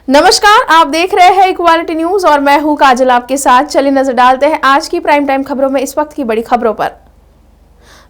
नमस्कार, आप देख रहे हैं इक्वालिटी न्यूज और मैं हूं काजल आपके साथ। चलिए नजर डालते हैं आज की प्राइम टाइम खबरों में इस वक्त की बड़ी खबरों पर।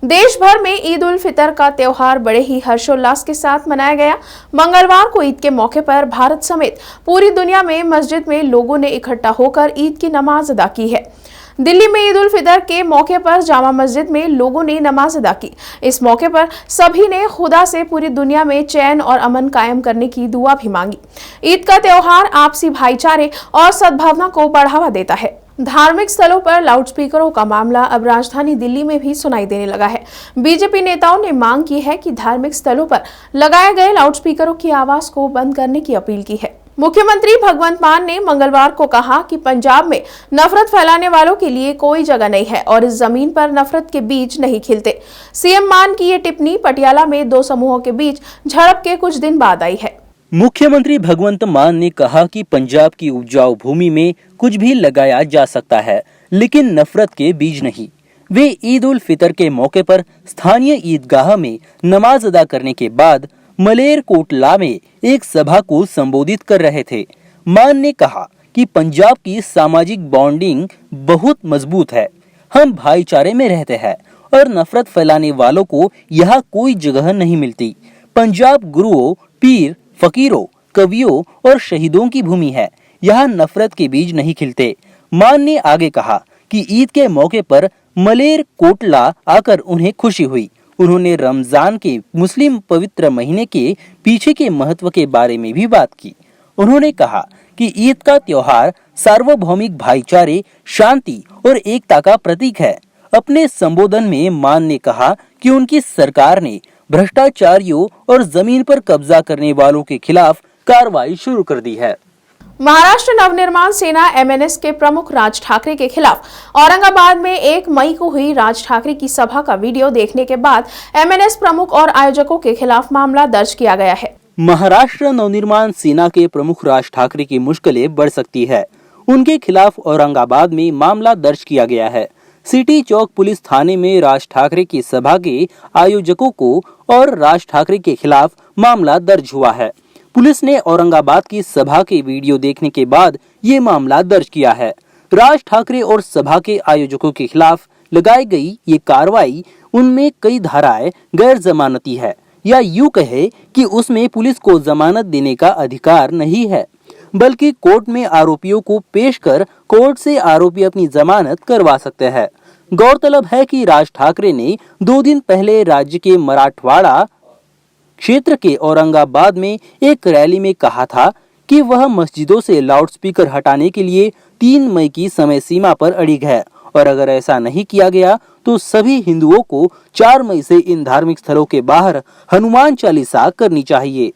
देश भर में ईद उल फितर का त्योहार बड़े ही हर्षोल्लास के साथ मनाया गया। मंगलवार को ईद के मौके पर भारत समेत पूरी दुनिया में मस्जिद में लोगों ने इकट्ठा होकर ईद की नमाज अदा की है। दिल्ली में ईद उल फितर के मौके पर जामा मस्जिद में लोगों ने नमाज अदा की। इस मौके पर सभी ने खुदा से पूरी दुनिया में चैन और अमन कायम करने की दुआ भी मांगी। ईद का त्योहार आपसी भाईचारे और सद्भावना को बढ़ावा देता है। धार्मिक स्थलों पर लाउडस्पीकरों का मामला अब राजधानी दिल्ली में भी सुनाई देने लगा है। बीजेपी नेताओं ने मांग की है कि धार्मिक स्थलों पर लगाए गए लाउडस्पीकरों की आवाज को बंद करने की अपील की है। मुख्यमंत्री भगवंत मान ने मंगलवार को कहा कि पंजाब में नफरत फैलाने वालों के लिए कोई जगह नहीं है और इस जमीन पर नफरत के बीज नहीं खिलते। सीएम मान की ये टिप्पणी पटियाला में दो समूहों के बीच झड़प के कुछ दिन बाद आई है। मुख्यमंत्री भगवंत मान ने कहा कि पंजाब की उपजाऊ भूमि में कुछ भी लगाया जा सकता है, लेकिन नफरत के बीज नहीं। वे ईद उल फितर के मौके पर स्थानीय ईदगाह में नमाज अदा करने के बाद मलेरकोटला में एक सभा को संबोधित कर रहे थे। मान ने कहा कि पंजाब की सामाजिक बॉन्डिंग बहुत मजबूत है। हम भाईचारे में रहते हैं और नफरत फैलाने वालों को यहाँ कोई जगह नहीं मिलती। पंजाब गुरुओं, पीर, फकीरों, कवियों और शहीदों की भूमि है। यहाँ नफरत के बीज नहीं खिलते। मान ने आगे कहा कि ईद के मौके पर मलेरकोटला आकर उन्हें खुशी हुई। उन्होंने रमजान के मुस्लिम पवित्र महीने के पीछे के महत्व के बारे में भी बात की। उन्होंने कहा कि ईद का त्योहार सार्वभौमिक भाईचारे, शांति और एकता का प्रतीक है। अपने संबोधन में मान ने कहा कि उनकी सरकार ने भ्रष्टाचारियों और जमीन पर कब्जा करने वालों के खिलाफ कार्रवाई शुरू कर दी है। महाराष्ट्र नवनिर्माण सेना एमएनएस के प्रमुख राज ठाकरे के खिलाफ औरंगाबाद में 1 मई को हुई राज ठाकरे की सभा का वीडियो देखने के बाद एमएनएस प्रमुख और आयोजकों के खिलाफ मामला दर्ज किया गया है। महाराष्ट्र नवनिर्माण सेना के प्रमुख राज ठाकरे की मुश्किलें बढ़ सकती है। उनके खिलाफ औरंगाबाद में मामला दर्ज किया गया है। सिटी चौक पुलिस थाने में राज ठाकरे की सभा के आयोजकों को और राज ठाकरे के खिलाफ मामला दर्ज हुआ है। पुलिस ने औरंगाबाद की सभा के वीडियो देखने के बाद ये मामला दर्ज किया है। राज ठाकरे और सभा के आयोजकों के खिलाफ लगाई गई ये कार्रवाई, उनमें कई धाराएं गैर जमानती है, या यूं कहे कि उसमें पुलिस को जमानत देने का अधिकार नहीं है, बल्कि कोर्ट में आरोपियों को पेश कर कोर्ट से आरोपी अपनी जमानत करवा सकते हैं। गौरतलब है कि राज ठाकरे ने 2 दिन पहले राज्य के मराठवाड़ा क्षेत्र के औरंगाबाद में एक रैली में कहा था कि वह मस्जिदों से लाउडस्पीकर हटाने के लिए 3 मई की समय सीमा पर अड़िग है और अगर ऐसा नहीं किया गया तो सभी हिंदुओं को 4 मई से इन धार्मिक स्थलों के बाहर हनुमान चालीसा करनी चाहिए।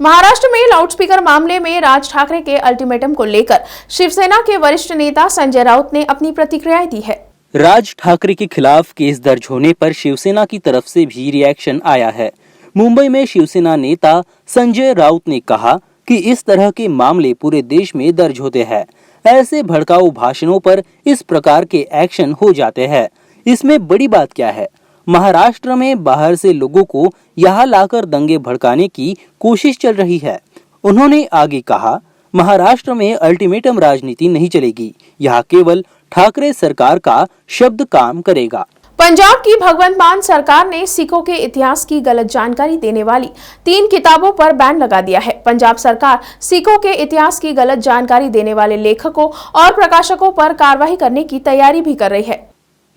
महाराष्ट्र में लाउडस्पीकर मामले में राज ठाकरे के अल्टीमेटम को लेकर शिवसेना के वरिष्ठ नेता संजय राउत ने अपनी प्रतिक्रिया दी है। राज ठाकरे के खिलाफ केस दर्ज होने पर शिवसेना की तरफ से भी रिएक्शन आया है। मुंबई में शिवसेना नेता संजय राउत ने कहा कि इस तरह के मामले पूरे देश में दर्ज होते हैं। ऐसे भड़काऊ भाषणों पर इस प्रकार के एक्शन हो जाते हैं। इसमें बड़ी बात क्या है? महाराष्ट्र में बाहर से लोगों को यहाँ लाकर दंगे भड़काने की कोशिश चल रही है। उन्होंने आगे कहा, महाराष्ट्र में अल्टीमेटम राजनीति नहीं चलेगी। यहाँ केवल ठाकरे सरकार का शब्द काम करेगा। पंजाब की भगवंत मान सरकार ने सिखों के इतिहास की गलत जानकारी देने वाली 3 किताबों पर बैन लगा दिया है। पंजाब सरकार सिखों के इतिहास की गलत जानकारी देने वाले लेखकों और प्रकाशकों पर कार्रवाई करने की तैयारी भी कर रही है।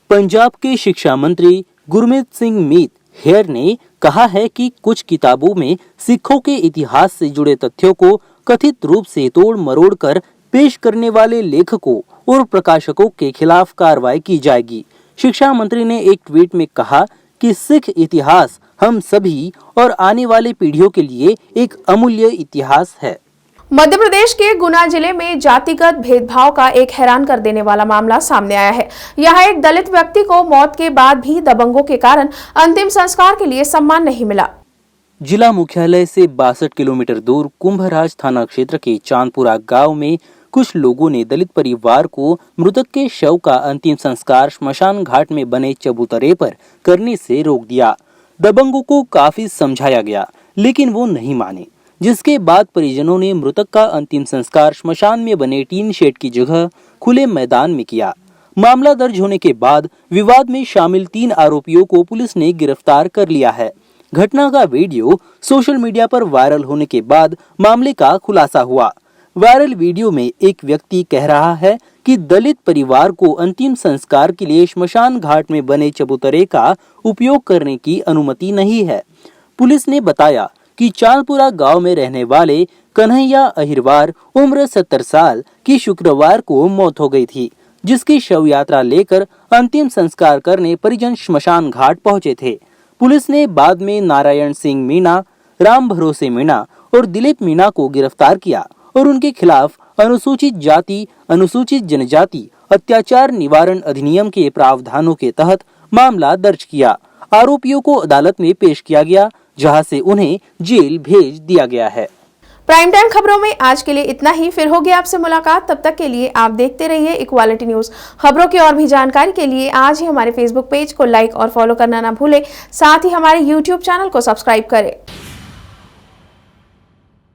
पंजाब के शिक्षा मंत्री गुरमीत सिंह मीत हेयर ने कहा है कि कुछ किताबों में सिखों के इतिहास से जुड़े तथ्यों को कथित रूप से तोड़ मरोड़ कर पेश करने वाले लेखकों और प्रकाशकों के खिलाफ कार्रवाई की जाएगी। शिक्षा मंत्री ने एक ट्वीट में कहा कि सिख इतिहास हम सभी और आने वाली पीढ़ियों के लिए एक अमूल्य इतिहास है। मध्य प्रदेश के गुना जिले में जातिगत भेदभाव का एक हैरान कर देने वाला मामला सामने आया है। यहाँ एक दलित व्यक्ति को मौत के बाद भी दबंगों के कारण अंतिम संस्कार के लिए सम्मान नहीं मिला। जिला मुख्यालय से 62 किलोमीटर दूर कुंभराज थाना क्षेत्र के चांदपुरा गांव में कुछ लोगों ने दलित परिवार को मृतक के शव का अंतिम संस्कार श्मशान घाट में बने चबूतरे पर करने से रोक दिया। दबंगों को काफी समझाया गया, लेकिन वो नहीं माने। जिसके बाद परिजनों ने मृतक का अंतिम संस्कार श्मशान में बने टीन शेड की जगह खुले मैदान में किया। मामला दर्ज होने के बाद विवाद में शामिल 3 आरोपियों को पुलिस ने गिरफ्तार कर लिया है। घटना का वीडियो सोशल मीडिया पर वायरल होने के बाद मामले का खुलासा हुआ। वायरल वीडियो में एक व्यक्ति कह रहा है कि दलित परिवार को अंतिम संस्कार के लिए श्मशान घाट में बने चबूतरे का उपयोग करने की अनुमति नहीं है। पुलिस ने बताया कि चांदपुरा गांव में रहने वाले कन्हैया अहिरवार उम्र 70 साल की शुक्रवार को मौत हो गई थी, जिसकी शव यात्रा लेकर अंतिम संस्कार करने परिजन श्मशान घाट पहुंचे थे। पुलिस ने बाद में नारायण सिंह मीणा, राम भरोसे मीणा और दिलीप मीणा को गिरफ्तार किया और उनके खिलाफ अनुसूचित जाति, अनुसूचित जनजाति अत्याचार निवारण अधिनियम के प्रावधानों के तहत मामला दर्ज किया। आरोपियों को अदालत में पेश किया गया, जहां से उन्हें जेल भेज दिया गया है। प्राइम टाइम खबरों में आज के लिए इतना ही। फिर होगी आपसे मुलाकात, तब तक के लिए आप देखते रहिए इक्वालिटी न्यूज। खबरों की और भी जानकारी के लिए आज ही हमारे फेसबुक पेज को लाइक और फॉलो करना ना भूलें। साथ ही हमारे यूट्यूब चैनल को सब्सक्राइब करें।